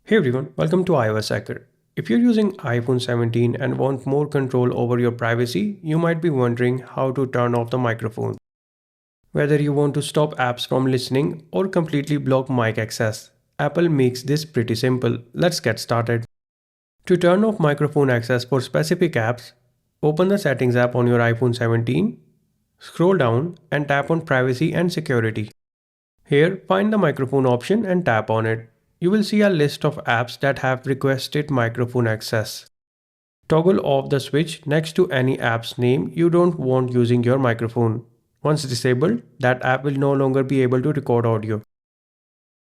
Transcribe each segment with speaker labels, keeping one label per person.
Speaker 1: Hey everyone, welcome to iOS Hacker. If you're using iPhone 17 and want more control over your privacy, you might be wondering how to turn off the microphone. Whether you want to stop apps from listening or completely block mic access, Apple makes this pretty simple. Let's get started. To turn off microphone access for specific apps, open the Settings app on your iPhone 17, scroll down and tap on Privacy and Security. Here, find the microphone option and tap on it. You will see a list of apps that have requested microphone access. Toggle off the switch next to any app's name you don't want using your microphone. Once disabled, that app will no longer be able to record audio.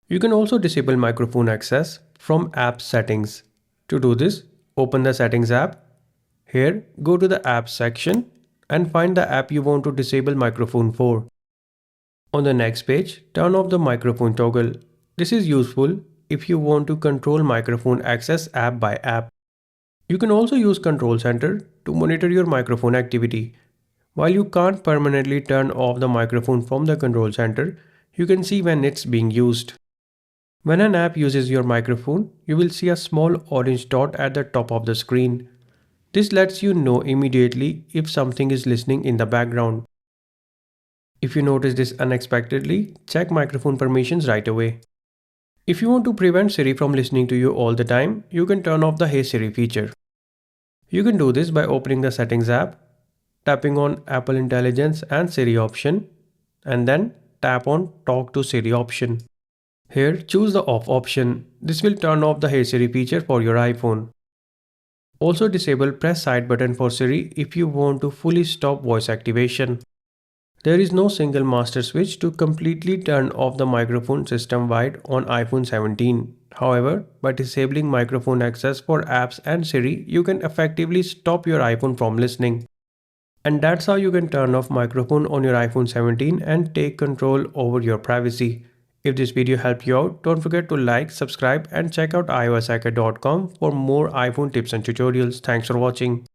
Speaker 1: You can also disable microphone access from app settings. To do this, open the Settings app. Here, go to the Apps section and find the app you want to disable microphone for. On the next page, turn off the microphone toggle. This is useful if you want to control microphone access app by app. You can also use Control Center to monitor your microphone activity. While you can't permanently turn off the microphone from the Control Center, you can see when it's being used. When an app uses your microphone, you will see a small orange dot at the top of the screen. This lets you know immediately if something is listening in the background. If you notice this unexpectedly, check microphone permissions right away. If you want to prevent Siri from listening to you all the time, you can turn off the Hey Siri feature. You can do this by opening the Settings app, tapping on Apple Intelligence and Siri option, and then tap on Talk to Siri option. Here, choose the Off option. This will turn off the Hey Siri feature for your iPhone. Also disable Press Side button for Siri if you want to fully stop voice activation. There is no single master switch to completely turn off the microphone system-wide on iPhone 17. However, by disabling microphone access for apps and Siri, you can effectively stop your iPhone from listening. And that's how you can turn off microphone on your iPhone 17 and take control over your privacy. If this video helped you out, don't forget to like, subscribe and check out ioshacker.com for more iPhone tips and tutorials. Thanks for watching.